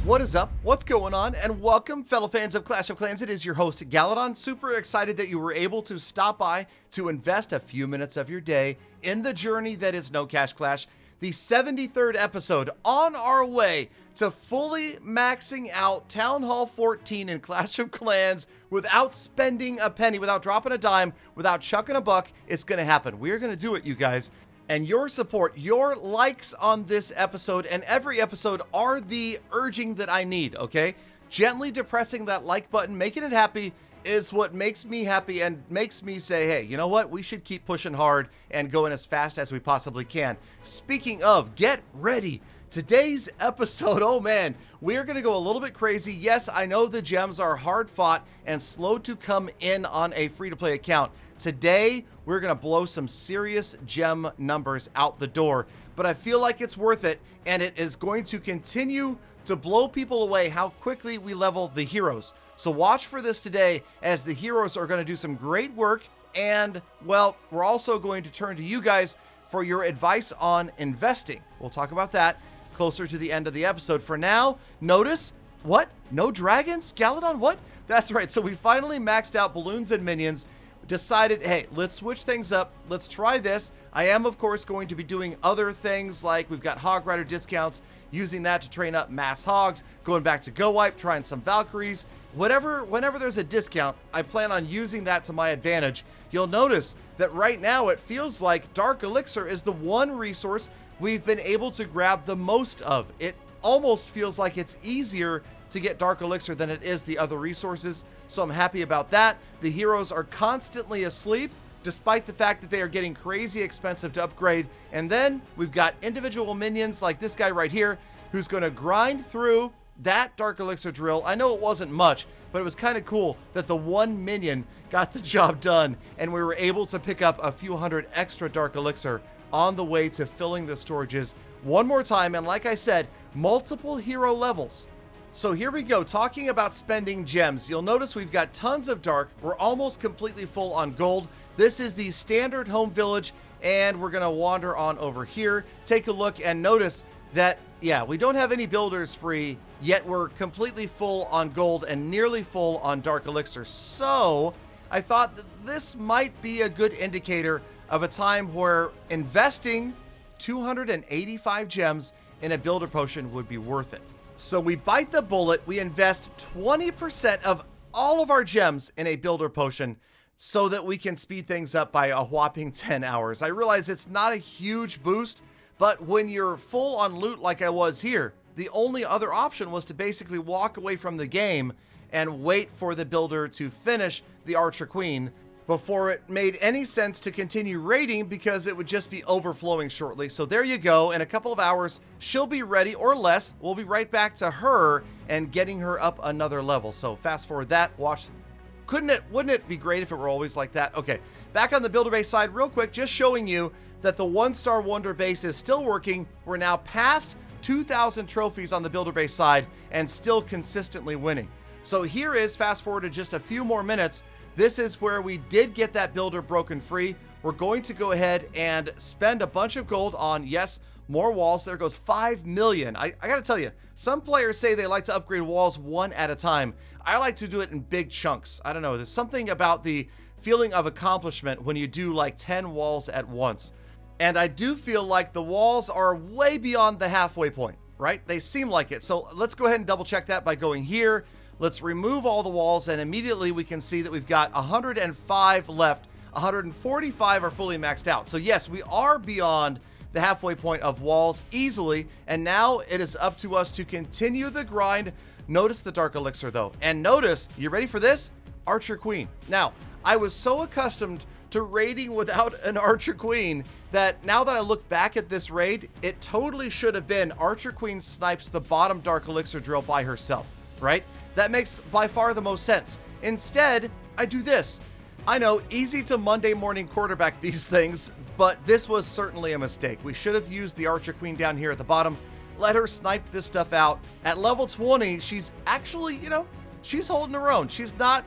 What is up? What's going on? And welcome, fellow fans of Clash of Clans. It is your host, Galadon. Super excited that you were able to stop by to invest a few minutes of your day in the journey that is No Cash Clash. The 73rd episode on our way to fully maxing out Town Hall 14 in Clash of Clans without spending a penny, without dropping a dime, without chucking a buck. It's going to happen. We're going to do it, you guys. And your support, your likes on this episode and every episode are the urging that I need, okay? Gently depressing that like button, making it happy, is what makes me happy and makes me say, hey, you know what? We should keep pushing hard and going as fast as we possibly can. Speaking of, get ready. Today's episode, oh man, we are going to go a little bit crazy. Yes, I know the gems are hard fought and slow to come in on a free-to-play account. Today, we're going to blow some serious gem numbers out the door, but I feel like it's worth it, and it is going to continue to blow people away how quickly we level the heroes. So watch for this today, as the heroes are going to do some great work, and, well, we're also going to turn to you guys for your advice on investing. We'll talk about that closer to the end of the episode. For now, notice, what? No dragons? Galadon, what? That's right, so we finally maxed out balloons and minions, decided, hey, let's switch things up. Let's try this. I am, of course, going to be doing other things, like we've got Hog Rider discounts, using that to train up mass hogs, going back to Go Wipe, trying some Valkyries. Whenever there's a discount, I plan on using that to my advantage. You'll notice that right now it feels like Dark Elixir is the one resource we've been able to grab the most of. It almost feels like it's easier to get Dark Elixir than it is the other resources, so I'm happy about that. The heroes are constantly asleep, despite the fact that they are getting crazy expensive to upgrade. And then we've got individual minions like this guy right here, who's going to grind through that Dark Elixir drill. I know it wasn't much, but it was kind of cool that the one minion got the job done, and we were able to pick up a few hundred extra Dark Elixir on the way to filling the storages one more time. And like I said, multiple hero levels. So here we go, talking about spending gems. You'll notice we've got tons of dark. We're almost completely full on gold. This is the standard home village, and we're gonna wander on over here, take a look, and notice that, yeah, we don't have any builders free, yet we're completely full on gold and nearly full on Dark Elixir. So I thought that this might be a good indicator of a time where investing 285 gems in a builder potion would be worth it. So we bite the bullet, we invest 20% of all of our gems in a builder potion so that we can speed things up by a whopping 10 hours. I realize it's not a huge boost, but when you're full on loot like I was here, the only other option was to basically walk away from the game and wait for the builder to finish the Archer Queen before it made any sense to continue raiding, because it would just be overflowing shortly. So there you go. In a couple of hours, she'll be ready, or less. We'll be right back to her and getting her up another level. So fast forward that, watch. Wouldn't it be great if it were always like that? Okay, back on the builder base side real quick, just showing you that the 1-star wonder base is still working. We're now past 2,000 trophies on the builder base side and still consistently winning. So here is, fast forward to just a few more minutes, this is where we did get that builder broken free. We're going to go ahead and spend a bunch of gold on, yes, more walls. There goes 5 million. I gotta tell you, some players say they like to upgrade walls one at a time. I like to do it in big chunks. I don't know, there's something about the feeling of accomplishment when you do like 10 walls at once. And I do feel like the walls are way beyond the halfway point, right? They seem like it. So let's go ahead and double check that by going here. Let's remove all the walls, and immediately we can see that we've got 105 left. 145 are fully maxed out. So yes, we are beyond the halfway point of walls easily, and now it is up to us to continue the grind. Notice the Dark Elixir though, and notice, you ready for this? Archer Queen. Now, I was so accustomed to raiding without an Archer Queen that now that I look back at this raid, it totally should have been Archer Queen snipes the bottom Dark Elixir drill by herself, right? That makes by far the most sense. Instead, I do this. I know, easy to Monday morning quarterback these things, but this was certainly a mistake. We should have used the Archer Queen down here at the bottom, let her snipe this stuff out. At level 20, she's actually, you know, she's holding her own. She's not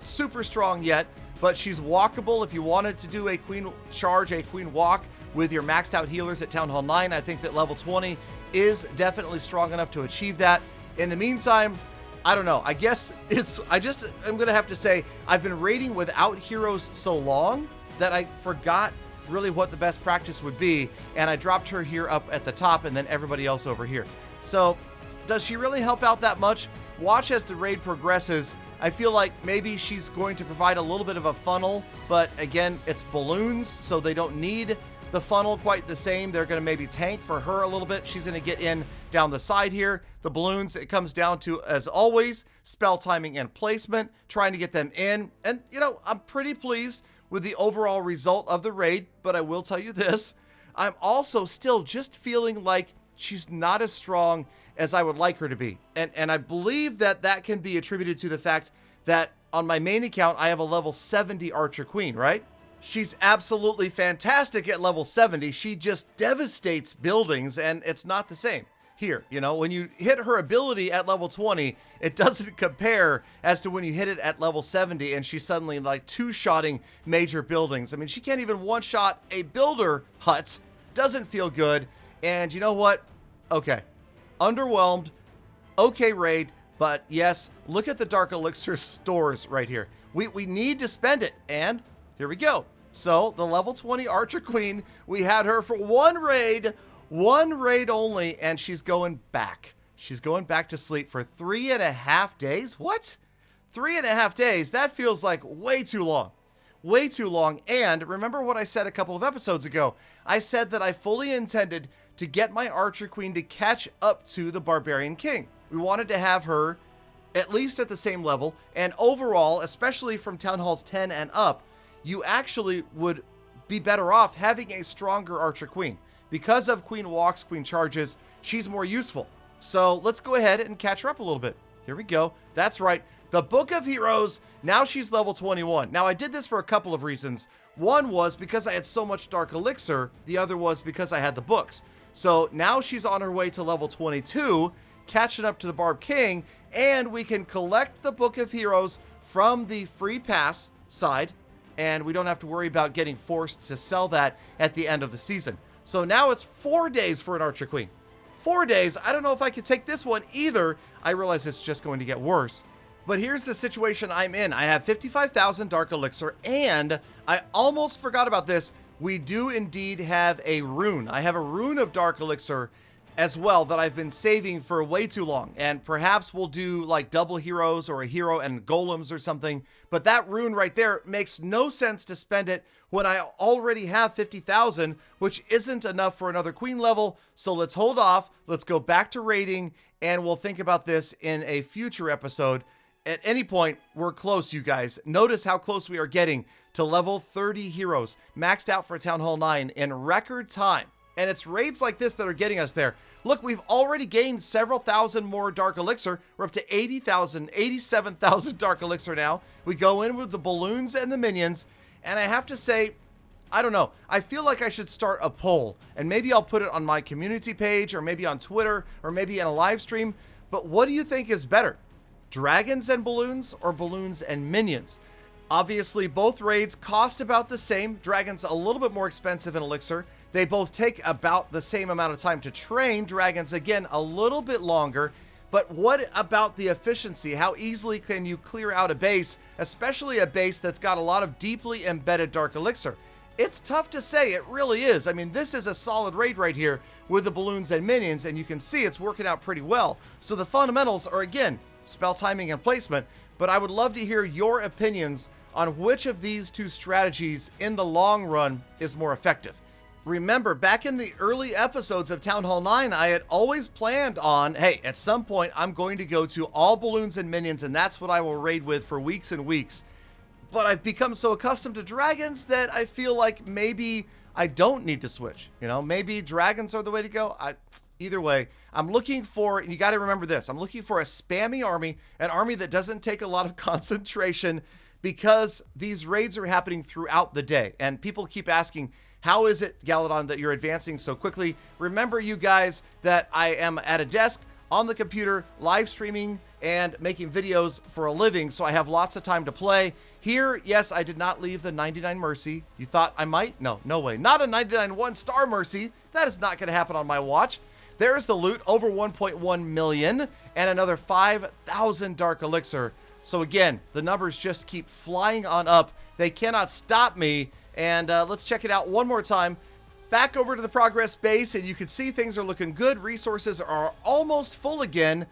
super strong yet, but she's walkable. If you wanted to do a queen charge, a queen walk with your maxed out healers at Town Hall 9, I think that level 20 is definitely strong enough to achieve that. In the meantime, I don't know. I guess I'm going to have to say I've been raiding without heroes so long that I forgot really what the best practice would be. And I dropped her here up at the top and then everybody else over here. So does she really help out that much? Watch as the raid progresses. I feel like maybe she's going to provide a little bit of a funnel, but again, it's balloons, so they don't need the funnel quite the same. They're going to maybe tank for her a little bit. She's going to get in down the side here. The balloons, it comes down to, as always, spell timing and placement, trying to get them in. And, you know, I'm pretty pleased with the overall result of the raid, but I will tell you this. I'm also still just feeling like she's not as strong as I would like her to be. And I believe that can be attributed to the fact that on my main account, I have a level 70 Archer Queen, right? She's absolutely fantastic at level 70. She just devastates buildings, and it's not the same here. You know, when you hit her ability at level 20, it doesn't compare as to when you hit it at level 70 and she's suddenly like two-shotting major buildings. I mean, she can't even one-shot a builder hut. Doesn't feel good. And you know what? Okay. Underwhelmed. Okay raid. But yes, look at the Dark Elixir stores right here. We need to spend it. And here we go. So the level 20 Archer Queen, we had her for one raid only, and she's going back. She's going back to sleep for 3.5 days. What? 3.5 days? That feels like way too long. Way too long. And remember what I said a couple of episodes ago. I said that I fully intended to get my Archer Queen to catch up to the Barbarian King. We wanted to have her at least at the same level. And overall, especially from Town Halls 10 and up, you actually would be better off having a stronger Archer Queen. Because of Queen Walks, Queen Charges, she's more useful. So let's go ahead and catch her up a little bit. Here we go. That's right. The Book of Heroes. Now she's level 21. Now I did this for a couple of reasons. One was because I had so much Dark Elixir. The other was because I had the books. So now she's on her way to level 22, catching up to the Barb King, and we can collect the Book of Heroes from the free pass side, and we don't have to worry about getting forced to sell that at the end of the season. So now it's 4 days for an Archer Queen. 4 days. I don't know if I could take this one either. I realize it's just going to get worse. But here's the situation I'm in. I have 55,000 Dark Elixir, and I almost forgot about this. We do indeed have a rune. I have a rune of Dark Elixir as well that I've been saving for way too long. And perhaps we'll do like double heroes or a hero and golems or something. But that rune right there makes no sense to spend it when I already have 50,000, which isn't enough for another queen level. So let's hold off. Let's go back to raiding, and we'll think about this in a future episode. At any point, we're close, you guys. Notice how close we are getting to level 30 heroes, maxed out for Town Hall 9 in record time. And it's raids like this that are getting us there. Look, we've already gained several thousand more Dark Elixir. We're up to 80,000, 87,000 Dark Elixir now. We go in with the balloons and the minions. And I have to say, I don't know. I feel like I should start a poll. And maybe I'll put it on my community page, or maybe on Twitter, or maybe in a live stream. But what do you think is better? Dragons and balloons, or balloons and minions? Obviously, both raids cost about the same. Dragons a little bit more expensive in Elixir. They both take about the same amount of time to train. Dragons, again, a little bit longer. But what about the efficiency? How easily can you clear out a base, especially a base that's got a lot of deeply embedded Dark Elixir? It's tough to say. It really is. I mean, this is a solid raid right here with the balloons and minions, and you can see it's working out pretty well. So the fundamentals are, again, spell timing and placement. But I would love to hear your opinions on which of these two strategies in the long run is more effective. Remember, back in the early episodes of Town Hall 9, I had always planned on, hey, at some point, I'm going to go to all balloons and minions, and that's what I will raid with for weeks and weeks. But I've become so accustomed to dragons that I feel like maybe I don't need to switch. You know, maybe dragons are the way to go. Either way, I'm looking for, and you got to remember this, I'm looking for a spammy army, an army that doesn't take a lot of concentration, because these raids are happening throughout the day. And people keep asking, how is it, Galadon, that you're advancing so quickly? Remember, you guys, that I am at a desk on the computer, live streaming and making videos for a living, so I have lots of time to play. Here, yes, I did not leave the 99 Mercy. You thought I might? No, no way. Not a 99 1-star Mercy. That is not going to happen on my watch. There's the loot, over 1.1 million, and another 5,000 dark elixir. So again, the numbers just keep flying on up. They cannot stop me. And let's check it out one more time. Back over to the progress base, and you can see things are looking good. Resources are almost full again.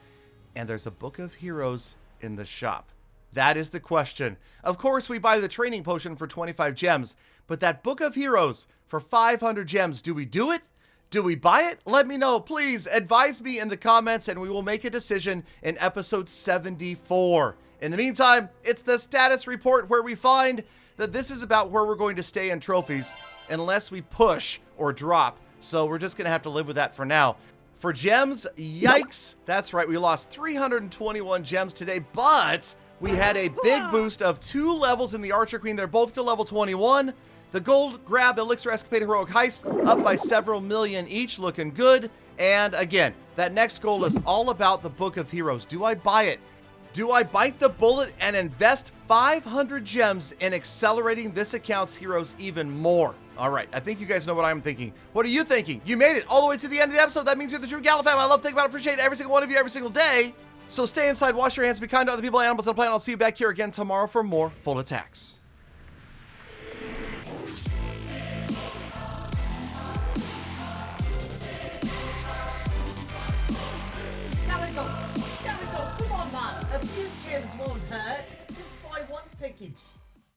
And there's a Book of Heroes in the shop. That is the question. Of course, we buy the training potion for 25 gems, but that Book of Heroes for 500 gems, do we do it? Do we buy it? Let me know. Please advise me in the comments, and we will make a decision in episode 74. In the meantime, it's the status report where we find that this is about where we're going to stay in trophies unless we push or drop. So we're just going to have to live with that for now. For gems, yikes. That's right, we lost 321 gems today, but we had a big boost of 2 levels in the Archer Queen. They're both to level 21. The Gold Grab, Elixir Escapade, Heroic Heist, up by several million each, looking good. And again, that next goal is all about the Book of Heroes. Do I buy it? Do I bite the bullet and invest 500 gems in accelerating this account's heroes even more? All right, I think you guys know what I'm thinking. What are you thinking? You made it all the way to the end of the episode. That means you're the true Gala fam. I love, think about, appreciate every single one of you every single day. So stay inside, wash your hands, be kind to other people, animals, and play, and I'll see you back here again tomorrow for more Full Attacks.